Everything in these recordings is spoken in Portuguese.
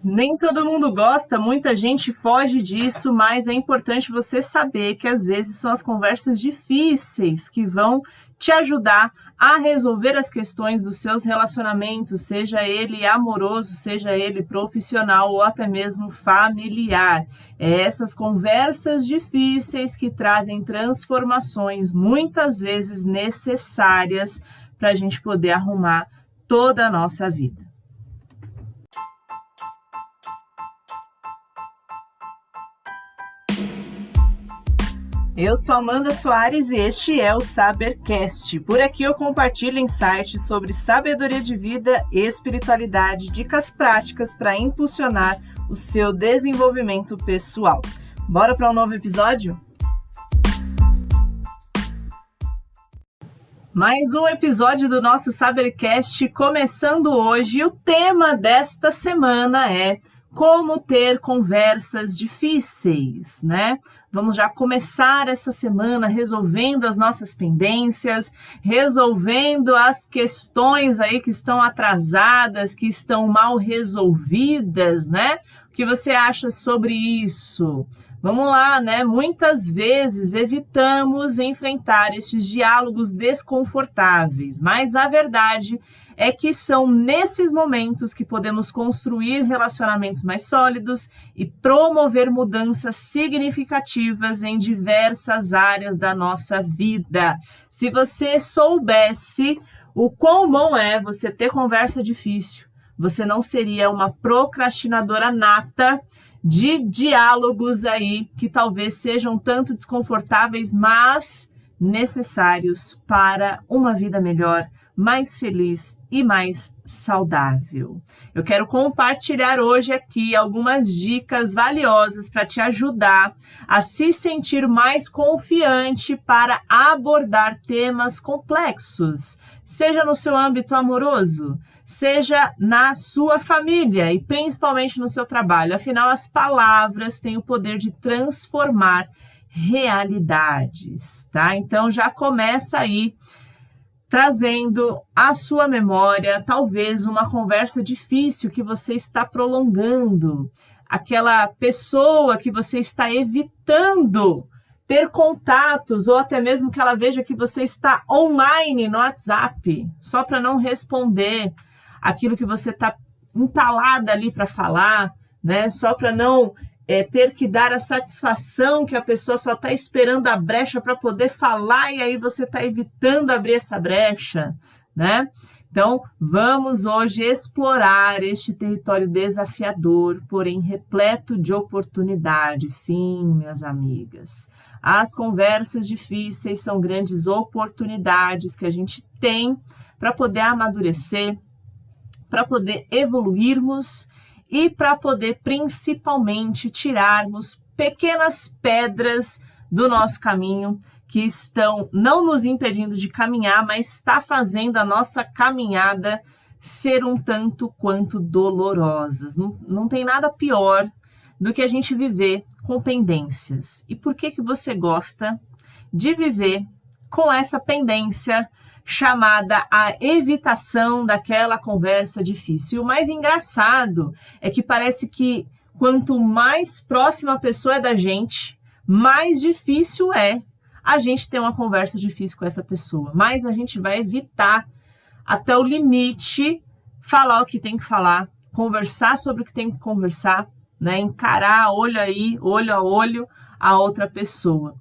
Nem todo mundo gosta, muita gente foge disso, mas é importante você saber que às vezes são as conversas difíceis que vão te ajudar a resolver as questões dos seus relacionamentos, seja ele amoroso, seja ele profissional ou até mesmo familiar. É essas conversas difíceis que trazem transformações muitas vezes necessárias para a gente poder arrumar toda a nossa vida. Eu sou Amanda Soares e este é o Sabercast. Por aqui eu compartilho insights sobre sabedoria de vida, espiritualidade, dicas práticas para impulsionar o seu desenvolvimento pessoal. Bora para um novo episódio? Mais um episódio do nosso Sabercast começando hoje. E o tema desta semana é como ter conversas difíceis, né? Vamos já começar essa semana resolvendo as nossas pendências, resolvendo as questões aí que estão atrasadas, que estão mal resolvidas, né? O que você acha sobre isso? Vamos lá, né? Muitas vezes evitamos enfrentar esses diálogos desconfortáveis, mas a verdade é que são nesses momentos que podemos construir relacionamentos mais sólidos e promover mudanças significativas em diversas áreas da nossa vida. Se você soubesse o quão bom é você ter conversa difícil, você não seria uma procrastinadora nata de diálogos aí que talvez sejam tanto desconfortáveis, mas necessários para uma vida melhor, mais feliz e mais saudável. Eu quero compartilhar hoje aqui algumas dicas valiosas para te ajudar a se sentir mais confiante para abordar temas complexos, seja no seu âmbito amoroso, seja na sua família e principalmente no seu trabalho. Afinal, as palavras têm o poder de transformar realidades, tá? Então já começa aí trazendo à sua memória talvez uma conversa difícil que você está prolongando, aquela pessoa que você está evitando ter contatos, ou até mesmo que ela veja que você está online no WhatsApp, só para não responder aquilo que você está entalada ali para falar, né? Só para não ter que dar a satisfação que a pessoa só está esperando a brecha para poder falar e aí você está evitando abrir essa brecha, né? Então, vamos hoje explorar este território desafiador, porém repleto de oportunidades. Sim, minhas amigas, as conversas difíceis são grandes oportunidades que a gente tem para poder amadurecer, para poder evoluirmos e para poder principalmente tirarmos pequenas pedras do nosso caminho que estão não nos impedindo de caminhar, mas está fazendo a nossa caminhada ser um tanto quanto dolorosas. Não tem nada pior do que a gente viver com pendências. E por que você gosta de viver com essa pendência chamada a evitação daquela conversa difícil? E o mais engraçado é que parece que quanto mais próxima a pessoa é da gente, mais difícil é a gente ter uma conversa difícil com essa pessoa. Mais a gente vai evitar até o limite falar o que tem que falar, conversar sobre o que tem que conversar, né? Encarar olho a olho a outra pessoa.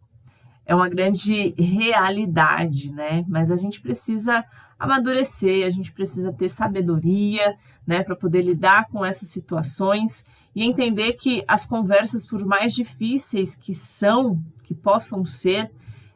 É uma grande realidade, né? Mas a gente precisa amadurecer, a gente precisa ter sabedoria, né, para poder lidar com essas situações e entender que as conversas, por mais difíceis que possam ser,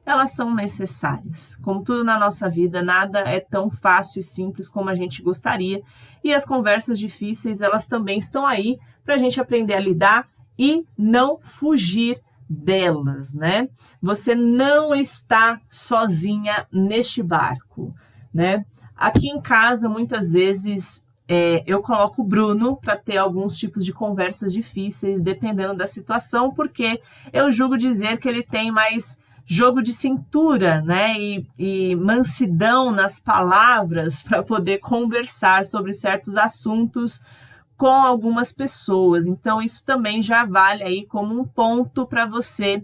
elas são necessárias. Como tudo na nossa vida, nada é tão fácil e simples como a gente gostaria. E as conversas difíceis, elas também estão aí para a gente aprender a lidar e não fugir delas, né? Você não está sozinha neste barco, né? Aqui em casa, muitas vezes, eu coloco o Bruno para ter alguns tipos de conversas difíceis, dependendo da situação, porque eu julgo dizer que ele tem mais jogo de cintura, né? E mansidão nas palavras para poder conversar sobre certos assuntos com algumas pessoas. Então, isso também já vale aí como um ponto para você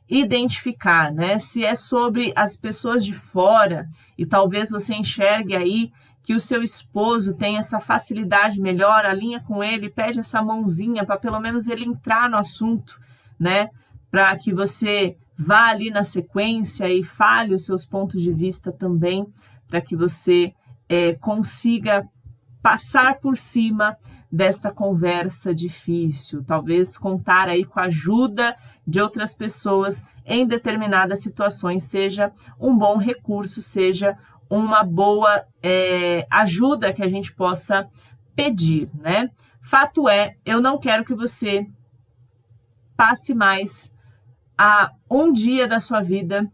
identificar, né? Se é sobre as pessoas de fora e talvez você enxergue aí que o seu esposo tem essa facilidade melhor, alinha com ele, pede essa mãozinha para pelo menos ele entrar no assunto, né? Para que você vá ali na sequência e fale os seus pontos de vista também, para que você consiga passar por cima desta conversa difícil, talvez contar aí com a ajuda de outras pessoas em determinadas situações, seja um bom recurso, seja uma boa ajuda que a gente possa pedir, né? Fato é, eu não quero que você passe mais a um dia da sua vida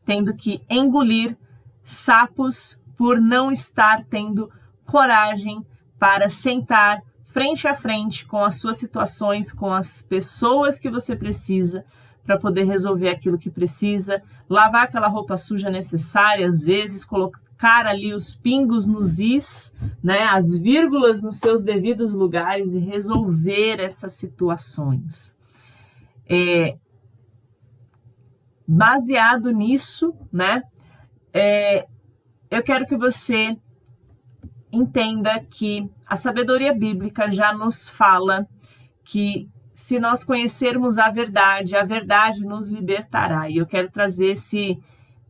tendo que engolir sapos por não estar tendo coragem para sentar frente a frente com as suas situações, com as pessoas que você precisa para poder resolver aquilo que precisa, lavar aquela roupa suja necessária, às vezes colocar ali os pingos nos is, né, as vírgulas nos seus devidos lugares e resolver essas situações. Baseado nisso, né, eu quero que você entenda que a sabedoria bíblica já nos fala que se nós conhecermos a verdade nos libertará. E eu quero trazer esse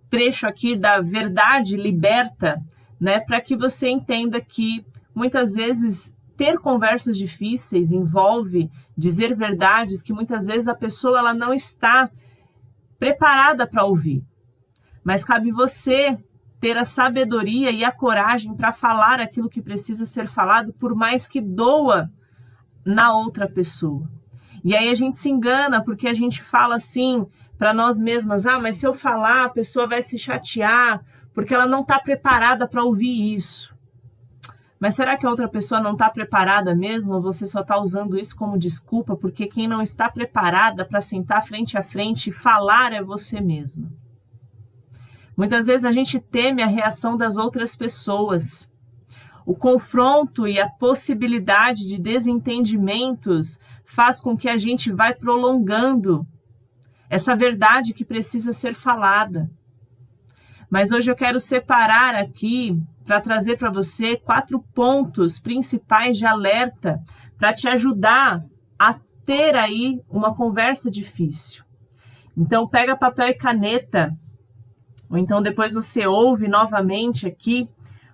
trecho aqui da verdade liberta, né, para que você entenda que muitas vezes ter conversas difíceis envolve dizer verdades que muitas vezes a pessoa ela não está preparada para ouvir. Mas cabe você ter a sabedoria e a coragem para falar aquilo que precisa ser falado, por mais que doa na outra pessoa. E aí a gente se engana porque a gente fala assim para nós mesmas, mas se eu falar a pessoa vai se chatear porque ela não está preparada para ouvir isso. Mas será que a outra pessoa não está preparada mesmo ou você só está usando isso como desculpa porque quem não está preparada para sentar frente a frente e falar é você mesma? Muitas vezes a gente teme a reação das outras pessoas. O confronto e a possibilidade de desentendimentos faz com que a gente vá prolongando essa verdade que precisa ser falada. Mas hoje eu quero separar aqui, para trazer para você 4 pontos principais de alerta para te ajudar a ter aí uma conversa difícil. Então pega papel e caneta, ou então depois você ouve novamente aqui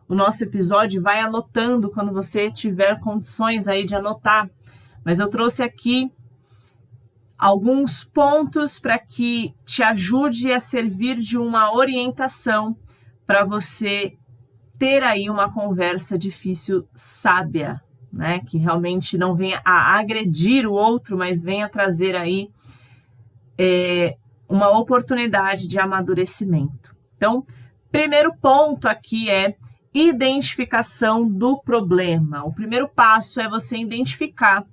o nosso episódio e vai anotando quando você tiver condições aí de anotar. Mas eu trouxe aqui alguns pontos para que te ajude a servir de uma orientação para você ter aí uma conversa difícil sábia, né? Que realmente não venha a agredir o outro, mas venha trazer aí uma oportunidade de amadurecimento. Então, primeiro ponto aqui é identificação do problema. O primeiro passo é você identificar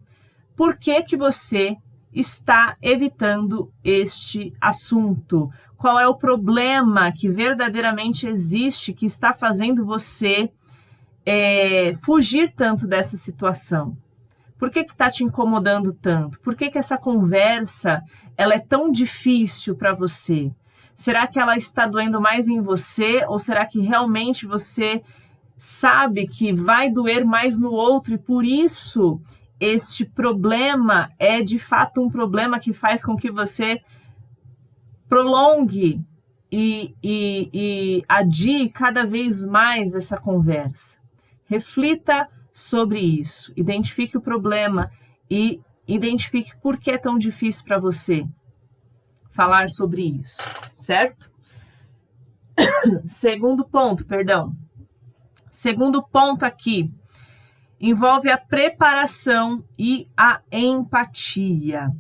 por que você está evitando este assunto. Qual é o problema que verdadeiramente existe que está fazendo você fugir tanto dessa situação? Por que está te incomodando tanto? Por que essa conversa ela é tão difícil para você? Será que ela está doendo mais em você ou será que realmente você sabe que vai doer mais no outro e por isso este problema é de fato um problema que faz com que você prolongue e adie cada vez mais essa conversa? Reflita sobre isso, identifique o problema e identifique por que é tão difícil para você falar sobre isso, certo? Segundo ponto aqui, envolve a preparação e a empatia.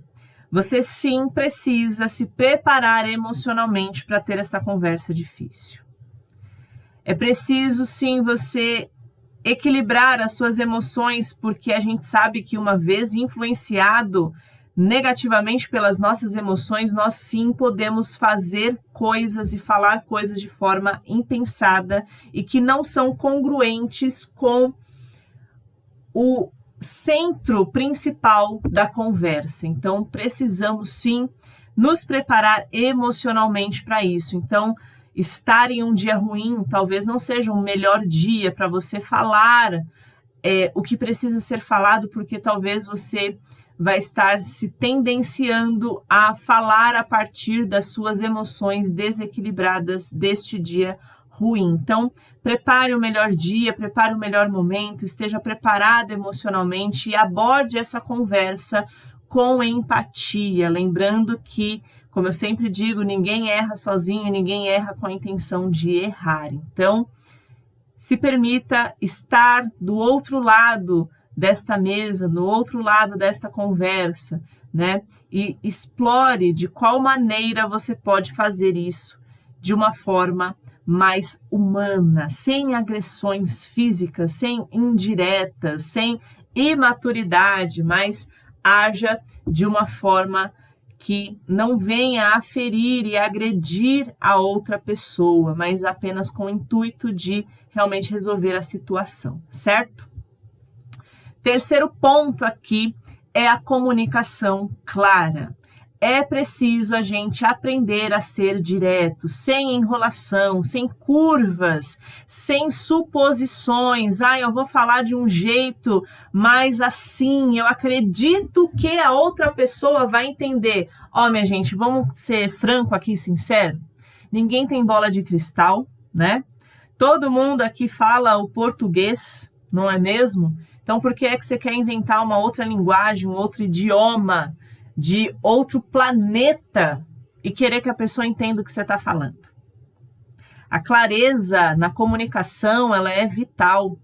Você sim precisa se preparar emocionalmente para ter essa conversa difícil. É preciso sim você equilibrar as suas emoções, porque a gente sabe que uma vez influenciado negativamente pelas nossas emoções, nós sim podemos fazer coisas e falar coisas de forma impensada e que não são congruentes com centro principal da conversa. Então, precisamos sim nos preparar emocionalmente para isso. Então, estar em um dia ruim talvez não seja um melhor dia para você falar o que precisa ser falado, porque talvez você vai estar se tendenciando a falar a partir das suas emoções desequilibradas deste dia ruim. Então, prepare o melhor dia, prepare o melhor momento, esteja preparado emocionalmente e aborde essa conversa com empatia, lembrando que, como eu sempre digo, ninguém erra sozinho, ninguém erra com a intenção de errar. Então, se permita estar do outro lado desta mesa, do outro lado desta conversa, né? E explore de qual maneira você pode fazer isso de uma forma mais humana, sem agressões físicas, sem indiretas, sem imaturidade, mas haja de uma forma que não venha a ferir e agredir a outra pessoa, mas apenas com o intuito de realmente resolver a situação, certo? Terceiro ponto aqui é a comunicação clara. É preciso a gente aprender a ser direto, sem enrolação, sem curvas, sem suposições. Eu vou falar de um jeito mais assim, eu acredito que a outra pessoa vai entender. Minha gente, vamos ser franco aqui, sincero? Ninguém tem bola de cristal, né? Todo mundo aqui fala o português, não é mesmo? Então, por que é que você quer inventar uma outra linguagem, um outro idioma de outro planeta e querer que a pessoa entenda o que você está falando? A clareza na comunicação, ela é vital.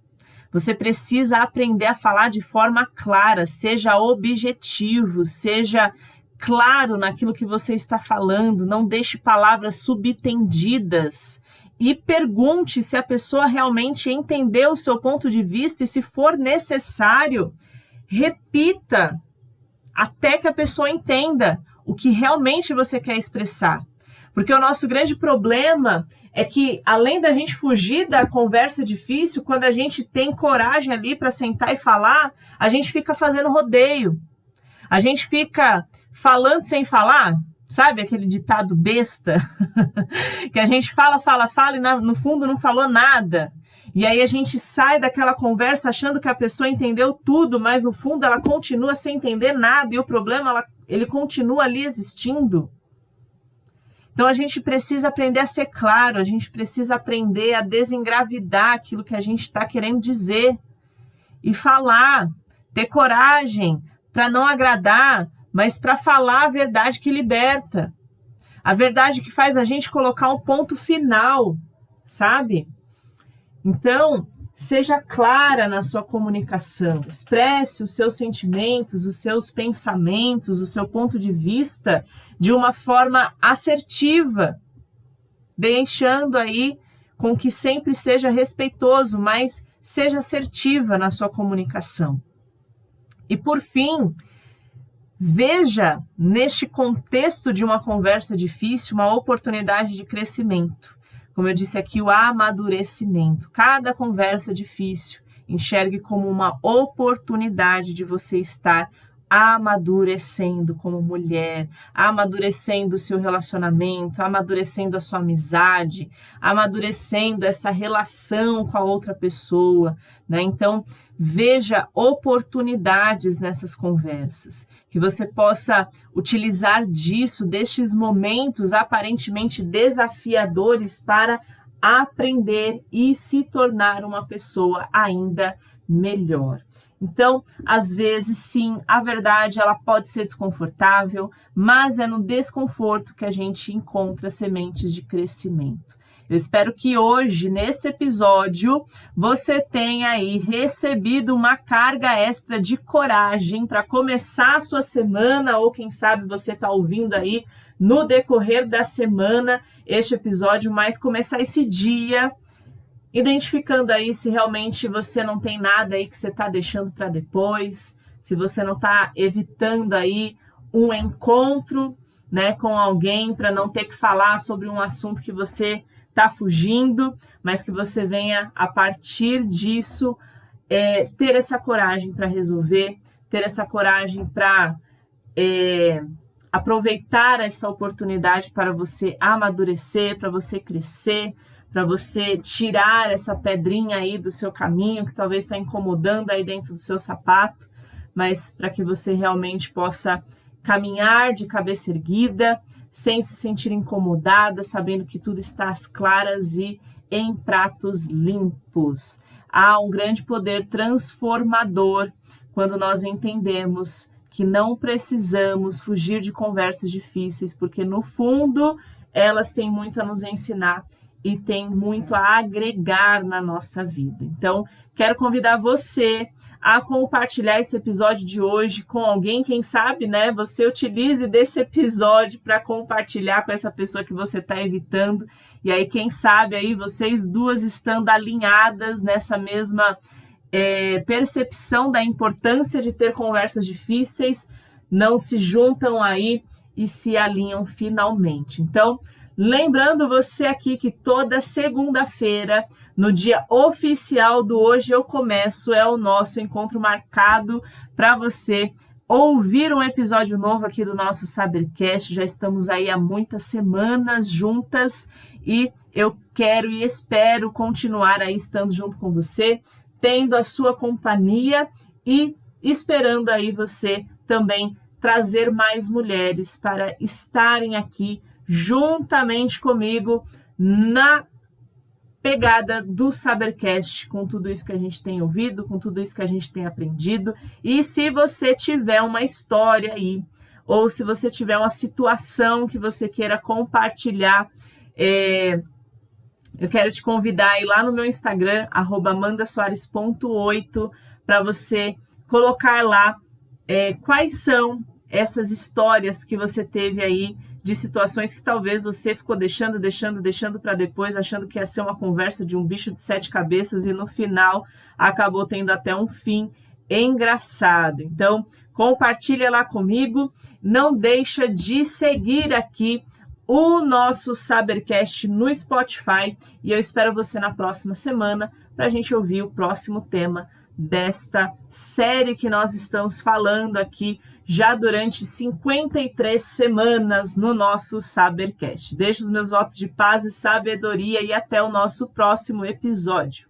Você precisa aprender a falar de forma clara, seja objetivo, seja claro naquilo que você está falando, não deixe palavras subtendidas e pergunte se a pessoa realmente entendeu o seu ponto de vista e, se for necessário, repita até que a pessoa entenda o que realmente você quer expressar. Porque o nosso grande problema é que, além da gente fugir da conversa difícil, quando a gente tem coragem ali para sentar e falar, a gente fica fazendo rodeio. A gente fica falando sem falar, sabe aquele ditado besta? Que a gente fala e no fundo não falou nada. E aí a gente sai daquela conversa achando que a pessoa entendeu tudo, mas no fundo ela continua sem entender nada e o problema ele continua ali existindo. Então a gente precisa aprender a ser claro, a gente precisa aprender a desengravidar aquilo que a gente está querendo dizer e falar, ter coragem para não agradar, mas para falar a verdade que liberta, a verdade que faz a gente colocar um ponto final, sabe? Então, seja clara na sua comunicação, expresse os seus sentimentos, os seus pensamentos, o seu ponto de vista de uma forma assertiva, deixando aí com que sempre seja respeitoso, mas seja assertiva na sua comunicação. E por fim, veja neste contexto de uma conversa difícil uma oportunidade de crescimento. Como eu disse aqui, o amadurecimento. Cada conversa difícil, enxergue como uma oportunidade de você estar amadurecendo como mulher, amadurecendo o seu relacionamento, amadurecendo a sua amizade, amadurecendo essa relação com a outra pessoa, né? Então, veja oportunidades nessas conversas, que você possa utilizar disso, destes momentos aparentemente desafiadores, para aprender e se tornar uma pessoa ainda melhor. Então, às vezes, sim, a verdade ela pode ser desconfortável, mas é no desconforto que a gente encontra sementes de crescimento. Eu espero que hoje, nesse episódio, você tenha aí recebido uma carga extra de coragem para começar a sua semana, ou quem sabe você está ouvindo aí no decorrer da semana este episódio, mas começar esse dia identificando aí se realmente você não tem nada aí que você está deixando para depois, se você não está evitando aí um encontro, né, com alguém para não ter que falar sobre um assunto que você está fugindo, mas que você venha, a partir disso, ter essa coragem para resolver, ter essa coragem para aproveitar essa oportunidade para você amadurecer, para você crescer, para você tirar essa pedrinha aí do seu caminho que talvez está incomodando aí dentro do seu sapato, mas para que você realmente possa caminhar de cabeça erguida, sem se sentir incomodada, sabendo que tudo está às claras e em pratos limpos. Há um grande poder transformador quando nós entendemos que não precisamos fugir de conversas difíceis, porque no fundo elas têm muito a nos ensinar e têm muito a agregar na nossa vida. Então, quero convidar você a compartilhar esse episódio de hoje com alguém, quem sabe, né? Você utilize desse episódio para compartilhar com essa pessoa que você está evitando. E aí, quem sabe, aí vocês duas estando alinhadas nessa mesma percepção da importância de ter conversas difíceis, não se juntam aí e se alinham finalmente. Então, lembrando você aqui que toda segunda-feira, no dia oficial do Hoje Eu Começo, é o nosso encontro marcado para você ouvir um episódio novo aqui do nosso Sabercast. Já estamos aí há muitas semanas juntas e eu quero e espero continuar aí estando junto com você, tendo a sua companhia e esperando aí você também trazer mais mulheres para estarem aqui juntamente comigo na pegada do Sabercast, com tudo isso que a gente tem ouvido, com tudo isso que a gente tem aprendido. E se você tiver uma história aí, ou se você tiver uma situação que você queira compartilhar, eu quero te convidar aí lá no meu Instagram, @amandasoares.8, para você colocar lá quais são essas histórias que você teve aí de situações que talvez você ficou deixando para depois, achando que ia ser uma conversa de um bicho de 7 cabeças e no final acabou tendo até um fim engraçado. Então, compartilha lá comigo, não deixa de seguir aqui o nosso Sabercast no Spotify e eu espero você na próxima semana para a gente ouvir o próximo tema desta série que nós estamos falando aqui já durante 53 semanas no nosso Sabercast. Deixo os meus votos de paz e sabedoria e até o nosso próximo episódio.